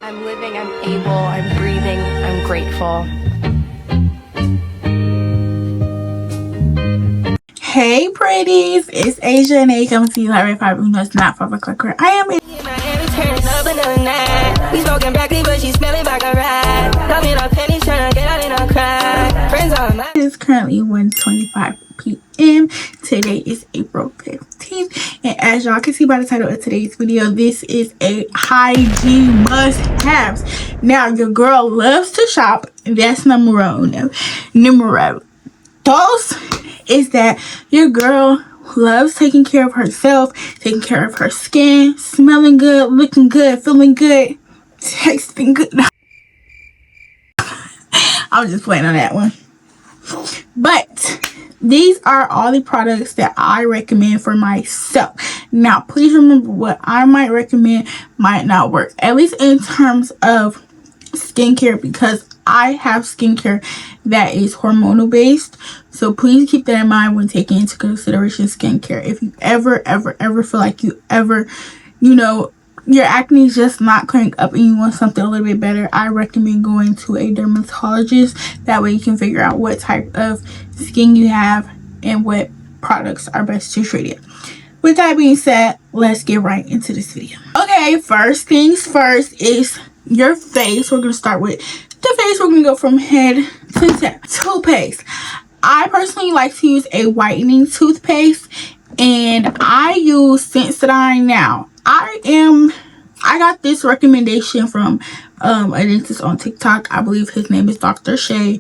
I'm living, I'm able, I'm breathing, I'm grateful. Hey pretties, it's Asia and A coming to you live at 5. No, it's not 5 o'clock where I am. We smoking broccoli, but she smelling like a rat. Coming up pennies, trying to get out in a crack. Friends on my. It is currently 1:25 p.m. Today is April 15th, and as y'all can see by the title of today's video, this is a hygiene must-haves. Now, your girl loves to shop. That's numero uno. Numero dos is that your girl loves taking care of herself, taking care of her skin, smelling good, looking good, feeling good, tasting good. I was just playing on that one. But these are all the products that I recommend for myself. Now, please remember, what I might recommend might not work, at least in terms of skincare, because I have skincare that is hormonal based. So please keep that in mind when taking into consideration skincare. If you ever feel like your acne is just not clearing up and you want something a little bit better, I recommend going to a dermatologist. That way you can figure out what type of skin you have and what products are best to treat it. With that being said, let's get right into this video. Okay, first things first is your face. We're going to start with the face. We're going to go from head to toe. Toothpaste. I personally like to use a whitening toothpaste, and I use Sensodyne. Now, I got this recommendation from a dentist on TikTok. I believe his name is Dr. Shay.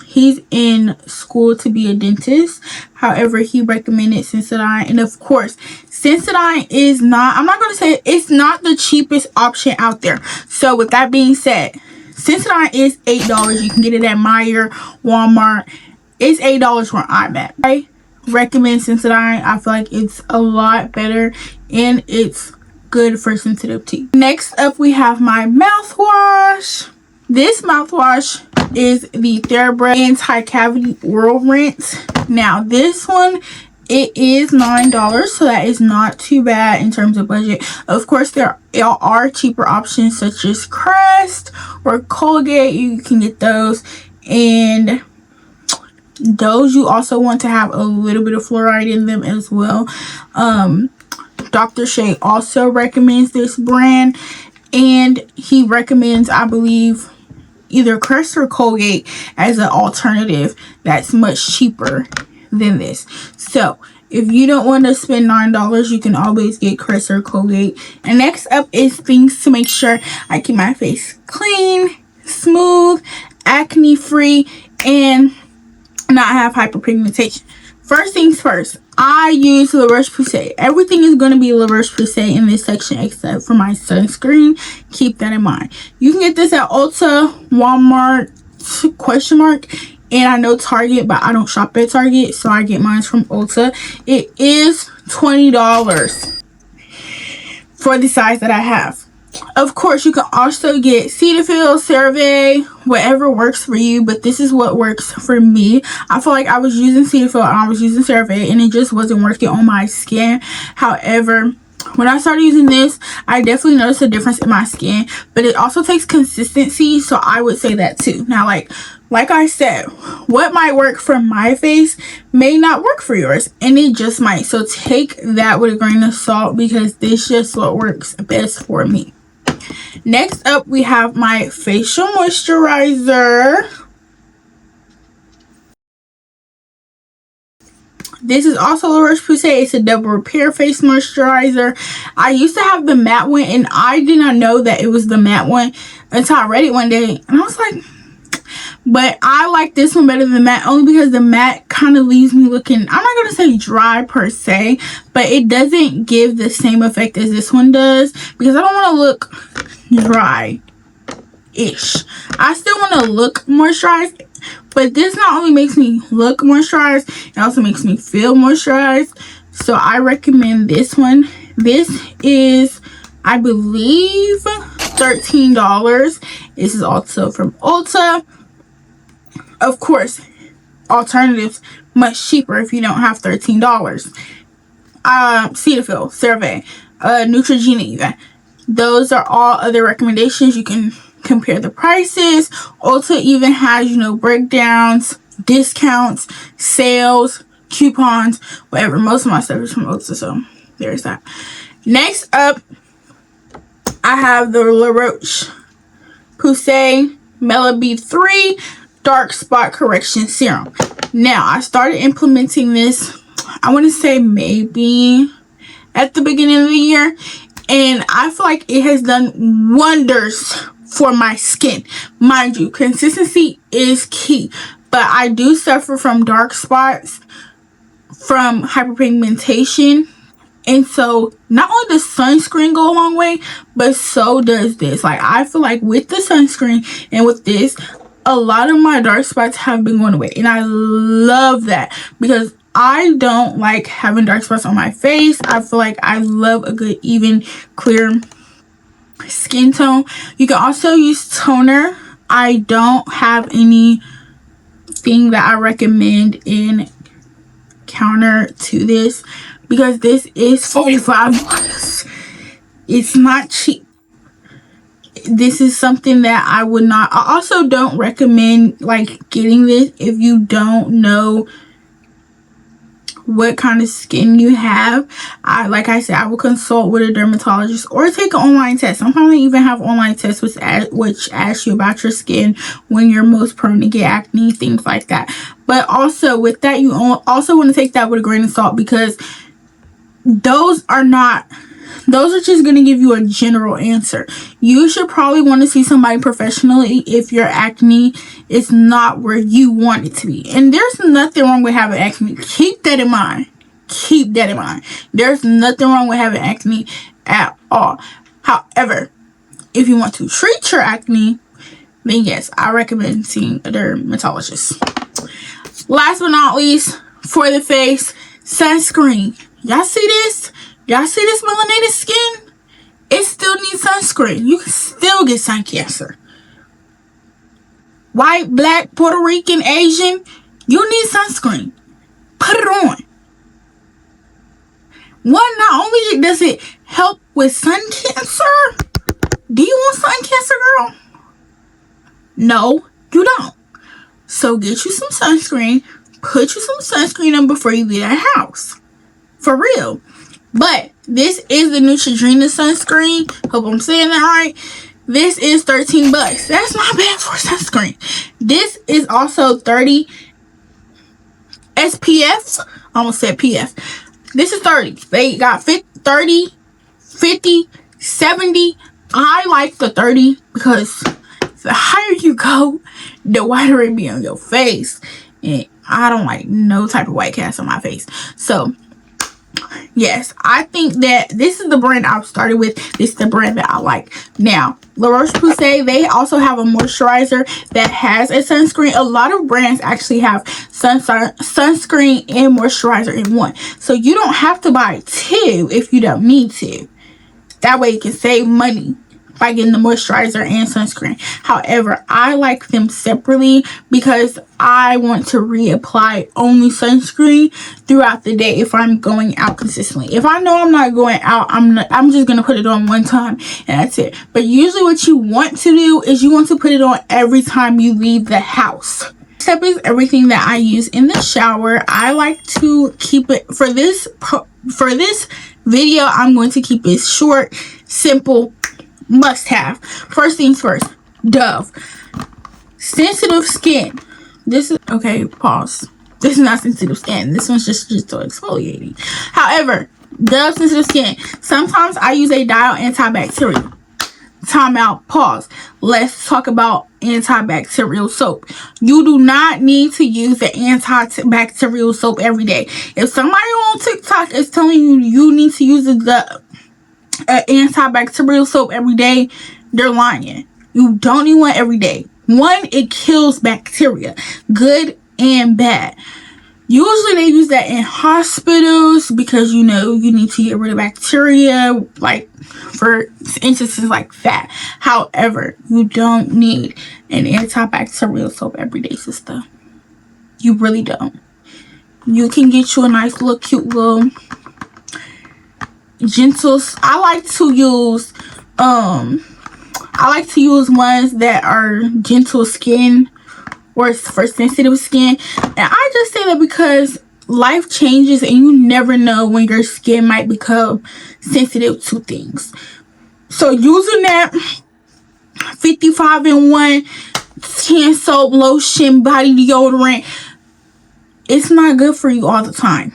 He's in school to be a dentist. However, he recommended Sensodyne. And of course, Sensodyne is not, I'm not going to say it's not the cheapest option out there. So with that being said, Sensodyne is $8. You can get it at Meijer, Walmart. It's $8 where I'm at. I recommend Sensodyne. I feel like it's a lot better and it's good for sensitive teeth. Next up, we have my mouthwash. This mouthwash is the TheraBreath Anti-Cavity Oral Rinse. Now, this one, it is $9, so that is not too bad in terms of budget. Of course, there are cheaper options such as Crest or Colgate. You can get those, and those you also want to have a little bit of fluoride in them as well. Dr. Shay also recommends this brand, and he recommends, I believe, either Crest or Colgate as an alternative that's much cheaper than this. So if you don't want to spend $9, you can always get Crest or Colgate. And next up is things to make sure I keep my face clean, smooth, acne free, and not have hyperpigmentation. First things first, I use La Roche-Posay. Everything is going to be La Roche-Posay in this section except for my sunscreen. Keep that in mind. You can get this at Ulta, Walmart, ? And I know Target, but I don't shop at Target, so I get mine from Ulta. It is $20 for the size that I have. Of course, you can also get Cetaphil, CeraVe, whatever works for you, but this is what works for me. I feel like I was using Cetaphil and I was using CeraVe and it just wasn't working on my skin. However, when I started using this, I definitely noticed a difference in my skin, but it also takes consistency, so I would say that too. Now, like I said, what might work for my face may not work for yours, and it just might. So take that with a grain of salt, because this is just what works best for me. Next up, we have my facial moisturizer. This is also La Roche-Posay. It's a double repair face moisturizer. I used to have the matte one, and I did not know that it was the matte one until I read it one day, and I was like, but I like this one better than matte, only because the matte kind of leaves me looking, I'm not going to say dry per se, but it doesn't give the same effect as this one does, because I don't want to look dry-ish. I still want to look moisturized, but this not only makes me look moisturized, it also makes me feel moisturized. So I recommend this one. This is, I believe, $13. This is also from Ulta. Of course, alternatives much cheaper if you don't have $13. Cetaphil, CeraVe, Neutrogena even. those are all other recommendations. You can compare the prices. Ulta even has, you know, breakdowns, discounts, sales, coupons, whatever. Most of my stuff is from Ulta, so there's that. Next up, I have the La Roche-Posay Melody 3 Dark Spot Correction Serum. Now, I started implementing this, I want to say maybe at the beginning of the year, and I feel like it has done wonders for my skin. Mind you, consistency is key, but I do suffer from dark spots from hyperpigmentation, and so not only does sunscreen go a long way, but so does this. Like, I feel like with the sunscreen and with this, a lot of my dark spots have been going away, and I love that because I don't like having dark spots on my face. I feel like I love a good, even, clear skin tone. You can also use toner. I don't have anything that I recommend in counter to this because this is $45. It's not cheap. This is something that I would not. I also don't recommend like getting this if you don't know what kind of skin you have. Like I said, I will consult with a dermatologist or take an online test. Sometimes they even have online tests which ask you about your skin, when you're most prone to get acne, things like that. But also with that, you also want to take that with a grain of salt, because those are just going to give you a general answer. You should probably want to see somebody professionally if your acne is not where you want it to be. And there's nothing wrong with having acne. Keep that in mind. Keep that in mind. There's nothing wrong with having acne at all. However, if you want to treat your acne, then yes, I recommend seeing a dermatologist. Last but not least, for the face, sunscreen. Y'all see this? Y'all see this melanated skin? It still needs sunscreen. You can still get sun cancer. White, black, Puerto Rican, Asian, you need sunscreen. Put it on. One, not only does it help with sun cancer. Do you want sun cancer, girl? No, you don't. So get you some sunscreen. Put you some sunscreen on before you leave that house. For real. But this is the Neutrogena sunscreen. Hope I'm saying that right. This is $13. That's not bad for sunscreen. This is also 30 SPF. Almost said PF. This is 30. They got 30, 50, 70. I like the 30 because the higher you go, the whiter it be on your face. And I don't like no type of white cast on my face. So yes, I think that this is the brand I've started with. This is the brand that I like. Now, La Roche-Posay, they also have a moisturizer that has a sunscreen. A lot of brands actually have sunscreen and moisturizer in one. So you don't have to buy two if you don't need to. That way you can save money by getting the moisturizer and sunscreen. However, I like them separately because I want to reapply only sunscreen throughout the day if I'm going out consistently. If I know I'm not going out, I'm just gonna put it on one time and that's it. But usually what you want to do is you want to put it on every time you leave the house. Step is everything that I use in the shower. I like to keep it for this video. I'm going to keep it short, simple, must have. First things first, Dove. Sensitive skin. This is, okay, pause. This is not sensitive skin. This one's just exfoliating. However, Dove sensitive skin. Sometimes I use a Dial antibacterial. Time out, pause. Let's talk about antibacterial soap. You do not need to use the antibacterial soap every day. If somebody on TikTok is telling you you need to use the antibacterial soap every day, they're lying. You don't need one every day. One, it kills bacteria, good and bad. Usually they use that in hospitals because, you know, you need to get rid of bacteria, like for instances like that. However, you don't need an antibacterial soap every day, sister. You really don't. You can get you a nice little cute little gentle. I like to use I like to use ones that are gentle skin or for sensitive skin. And I just say that because life changes and you never know when your skin might become sensitive to things. So using that 55-in-1 hand soap, lotion, body deodorant, it's not good for you all the time.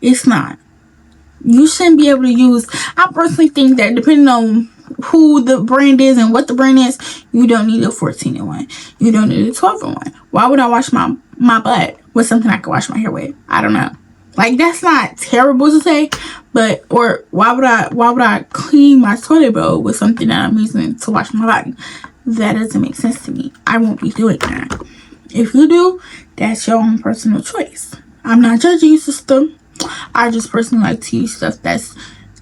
It's not. You shouldn't be able to use, I personally think that depending on who the brand is and what the brand is, you don't need a 14-in-1. You don't need a 12-in-1. Why would I wash my butt with something I can wash my hair with? I don't know. Like, that's not terrible to say, but, or why would I clean my toilet bowl with something that I'm using to wash my body? That doesn't make sense to me. I won't be doing that. If you do, that's your own personal choice. I'm not judging you, sister. I just personally like to use stuff that's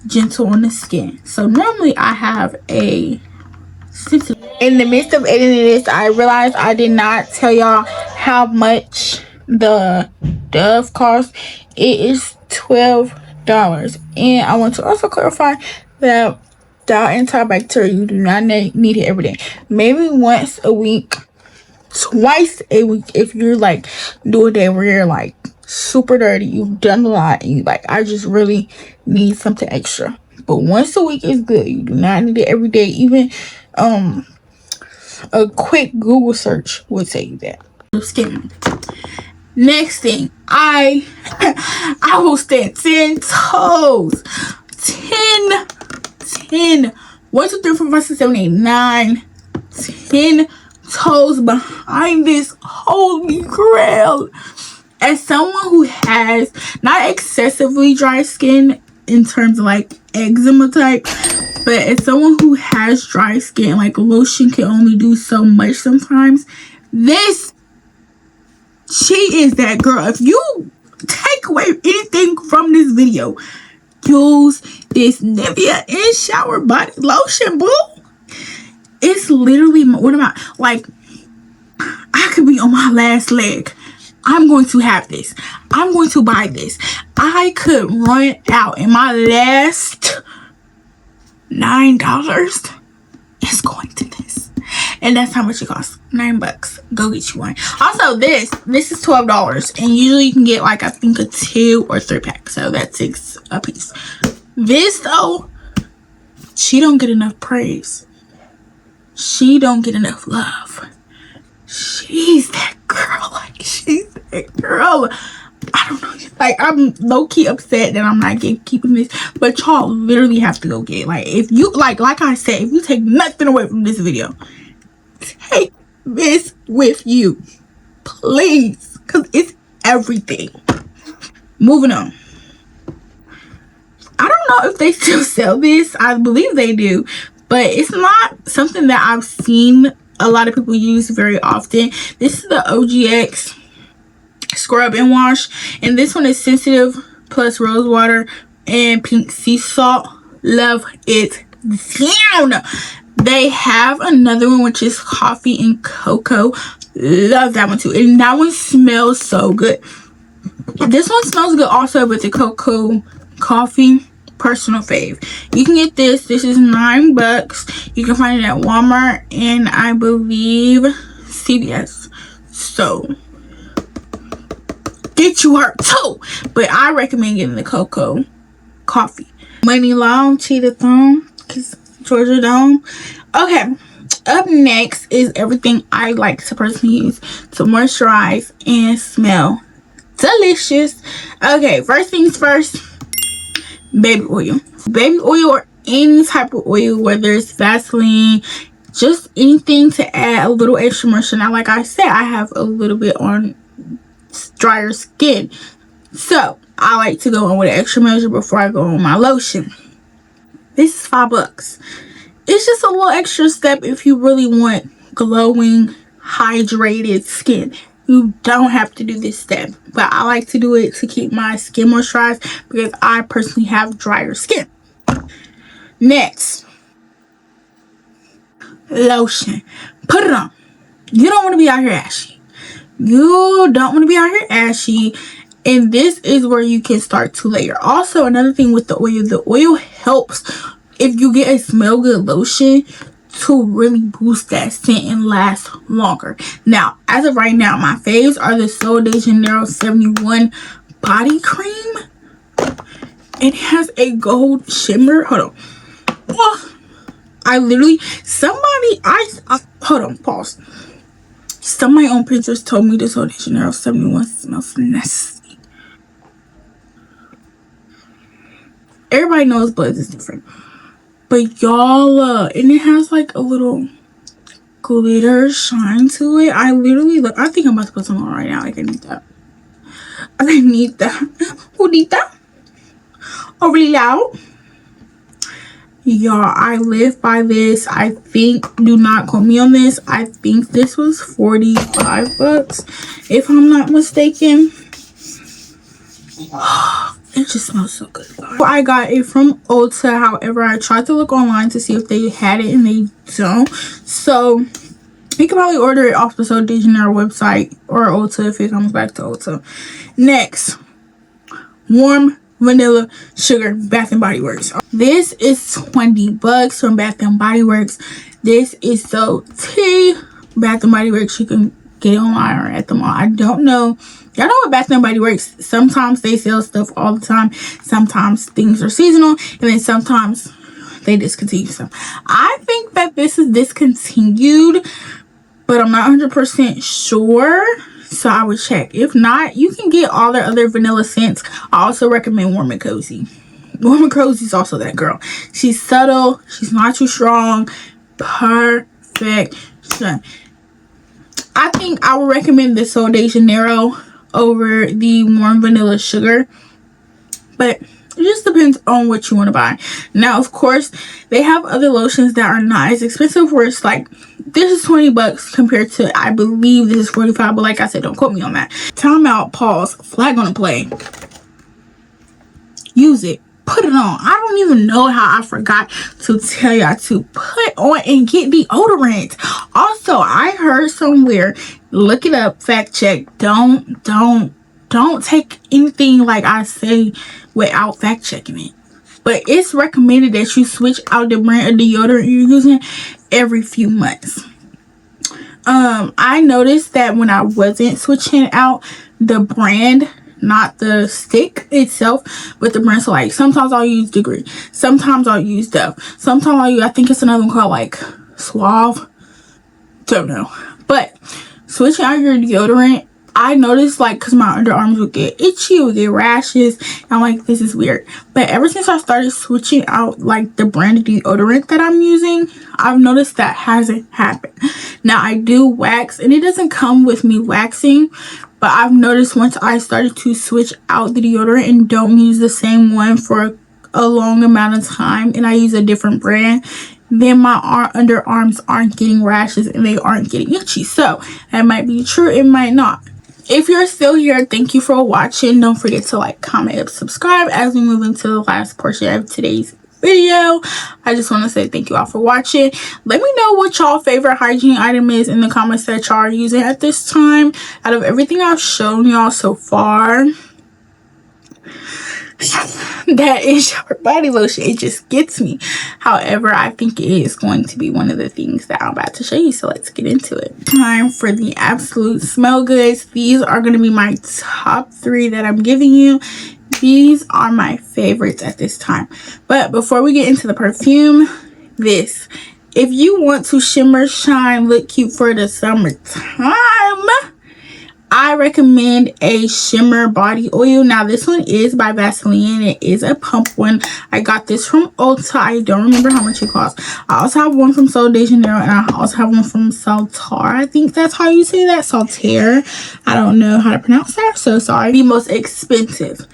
gentle on the skin. So normally I have a sensitive. In the midst of editing this, I realized I did not tell y'all how much the Dove cost. It is $12. And I want to also clarify that the antibacterial, you do not need it every day. Maybe once a week, twice a week, if you're like do a day where you're like super dirty, you've done a lot, and you like, I just really need something extra. But once a week is good. You do not need it every day. Even a quick Google search will tell you that. Skin. Next thing, I will stand 10 toes. 10 1, 2, 3, 4, 5, 6, 7, 8, 9 10 toes behind this holy grail. As someone who has not excessively dry skin in terms of like eczema type, but as someone who has dry skin, like lotion can only do so much sometimes, she is that girl. If you take away anything from this video, use this Nivea in shower body lotion, boo. It's literally, what am I, like, I could be on my last leg. I'm going to have this. I'm going to buy this. I could run out and my last $9 is going to this. And that's how much it costs. $9. Go get you one. Also, this is $12. And usually you can get like, I think a 2 or 3 pack. So that's $6 a piece. This though, she don't get enough praise. She don't get enough love. She's that girl. Like, she's that girl. I don't know. Like, I'm low-key upset that I'm not keeping this. But y'all literally have to go get it. Like, if you, like I said, if you take nothing away from this video, take this with you. Please. Because it's everything. Moving on. I don't know if they still sell this. I believe they do. But it's not something that I've seen a lot of people use very often. This is the OGX Scrub and Wash. And this one is sensitive plus rose water and pink sea salt. Love it down. They have another one which is coffee and cocoa. Love that one too. And that one smells so good. This one smells good also with the cocoa coffee. Personal fave. You can get this. This is $9. You can find it at Walmart and I believe CVS. So get you her too. But I recommend getting the cocoa coffee. Money long, cheetah thumb, cause Georgia Dome. Okay. Up next is everything I like to personally use to moisturize and smell delicious. Okay, first things first. Baby oil or any type of oil, whether it's Vaseline, just anything to add a little extra moisture. Now, like I said, I have a little bit on drier skin, so I like to go on with an extra measure before I go on my lotion. This is $5. It's just a little extra step if you really want glowing, hydrated skin. You don't have to do this step, but I like to do it to keep my skin moisturized because I personally have drier skin. Next, lotion. Put it on. You don't want to be out here ashy. You don't want to be out here ashy. And this is where you can start to layer. Also, another thing with the oil helps if you get a smell good lotion to really boost that scent and last longer. Now, as of right now, my faves are the Sol de Janeiro 71 body cream. It has a gold shimmer. Hold on. Oh, I literally, hold on, pause. Somebody on Pinterest told me the Sol de Janeiro 71 smells nasty. Everybody knows Buzz is different. But y'all, and it has like a little glitter shine to it. I literally look, I think I'm about to put some on right now. Like, I need that. I need that. Who need that? Oh, really loud? Y'all, I live by this. I think, do not quote me on this, I think this was 45 bucks, if I'm not mistaken. It just smells so good. I got it from Ulta. However, I tried to look online to see if they had it, and they don't. So you can probably order it off the Sol de Janeiro website or Ulta if it comes back to Ulta. Next, warm vanilla sugar Bath and Body Works. This is 20 bucks from Bath and Body Works. This is so tea. Bath and Body Works, you can get it online or at the mall. I don't know. Y'all know what Bath and Body Works, sometimes they sell stuff all the time. Sometimes things are seasonal, and then sometimes they discontinue stuff. I think that this is discontinued, but I'm not 100% sure. So I would check. If not, you can get all their other vanilla scents. I also recommend Warm and Cozy. Warm and Cozy is also that girl. She's subtle. She's not too strong. Perfect. So I think I would recommend the Sol de Janeiro over the Warm Vanilla Sugar. But it just depends on what you want to buy. Now, of course, they have other lotions that are not as expensive, where it's like, this is 20 bucks compared to, I believe this is 45, but like I said, don't quote me on that. Time out, pause, flag on the play. Use it, put it on. I don't even know how I forgot to tell y'all to put on and get deodorant. Also, I heard somewhere, look it up, fact check, don't take anything like I say without fact checking it. But it's recommended that you switch out the brand of deodorant you're using every few months. I noticed that when I wasn't switching out the brand, not the stick itself, but the brand. So like, sometimes I'll use Degree, sometimes I'll use Dove, sometimes I'll use, I think it's another one called like Suave, don't know. But switching out your deodorant, I noticed, like, because my underarms would get itchy, would get rashes. I'm like, this is weird. But ever since I started switching out, like, the brand of deodorant that I'm using, I've noticed that hasn't happened. Now, I do wax, and it doesn't come with me waxing. But I've noticed once I started to switch out the deodorant and don't use the same one for a long amount of time, and I use a different brand, then my underarms aren't getting rashes and they aren't getting itchy. So, that might be true, it might not. If you're still here, thank you for watching. Don't forget to like, comment, and subscribe as we move into the last portion of today's video. I just want to say thank you all for watching. Let me know what y'all favorite hygiene item is in the comments that y'all are using at this time. Out of everything I've shown y'all so far, that is your body lotion. It just gets me. However, I think it is going to be one of the things that I'm about to show you, so let's get into it. Time for the absolute smell goods. These are going to be my top 3 that I'm giving you. These are my favorites at this time. But before we get into the perfume, this, if you want to shimmer, shine, look cute for the summertime, I recommend a shimmer body oil. Now, this one is by Vaseline. It is a pump one. I got this from Ulta. I don't remember how much it cost. I also have one from Sol de Janeiro, and I also have one from Saltar. I think that's how you say that. Saltaire. I don't know how to pronounce that, so sorry. The most expensive,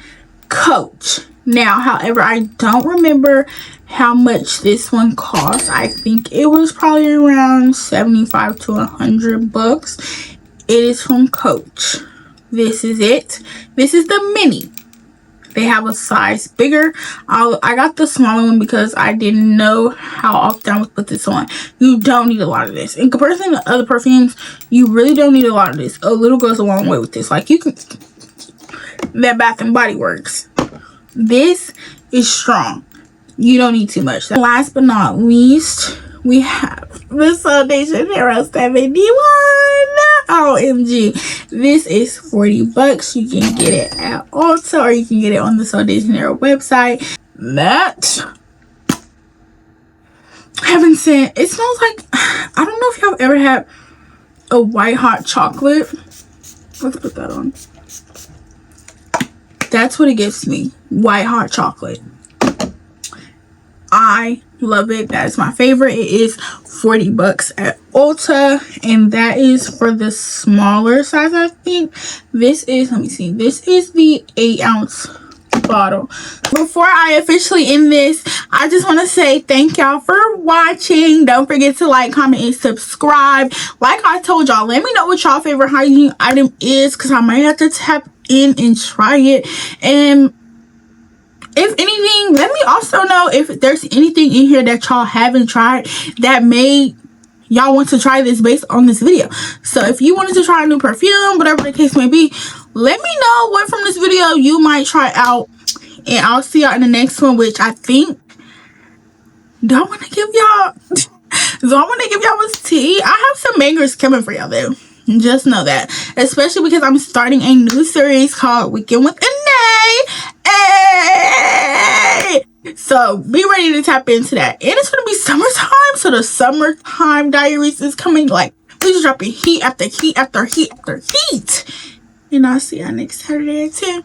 Coach. Now, however, I don't remember how much this one cost. I think it was probably around 75 to 100 bucks. It is from Coach. This is it. This is the mini. They have a size bigger. I got the smaller one because I didn't know how often I would put this on. You don't need a lot of this. In comparison to other perfumes, you really don't need a lot of this. A little goes a long way with this. Like, you can, that Bath and Body Works. This is strong. You don't need too much. Last but not least, we have the Foundation Hero 71. OMG. This is 40 bucks. You can get it at Ulta or you can get it on the Foundation Hero website. That, heaven sent, it smells like, I don't know if y'all ever had a white hot chocolate. Let's put that on. That's what it gives me. White hot chocolate. I love it. That is my favorite. It is 40 bucks at Ulta, and that is for the smaller size. I think this is, let me see, this is the 8-ounce bottle. Before I officially end this, I just want to say thank y'all for watching. Don't forget to like, comment, and subscribe. Like I told y'all, let me know what y'all favorite hygiene item is, because I might have to tap in and try it. And if anything, let me also know if there's anything in here that y'all haven't tried that made y'all want to try this based on this video. So if you wanted to try a new perfume, whatever the case may be, let me know what from this video you might try out. And I'll see y'all in the next one, which I think, do I want to give y'all what's tea? I have some bangers coming for y'all though. Just know that. Especially because I'm starting a new series called Weekend with Anae. Hey! So be ready to tap into that. And it's going to be summertime. So the summertime diaries is coming. Like, we're just dropping heat after heat after heat after heat. And I'll see y'all next Saturday at 10.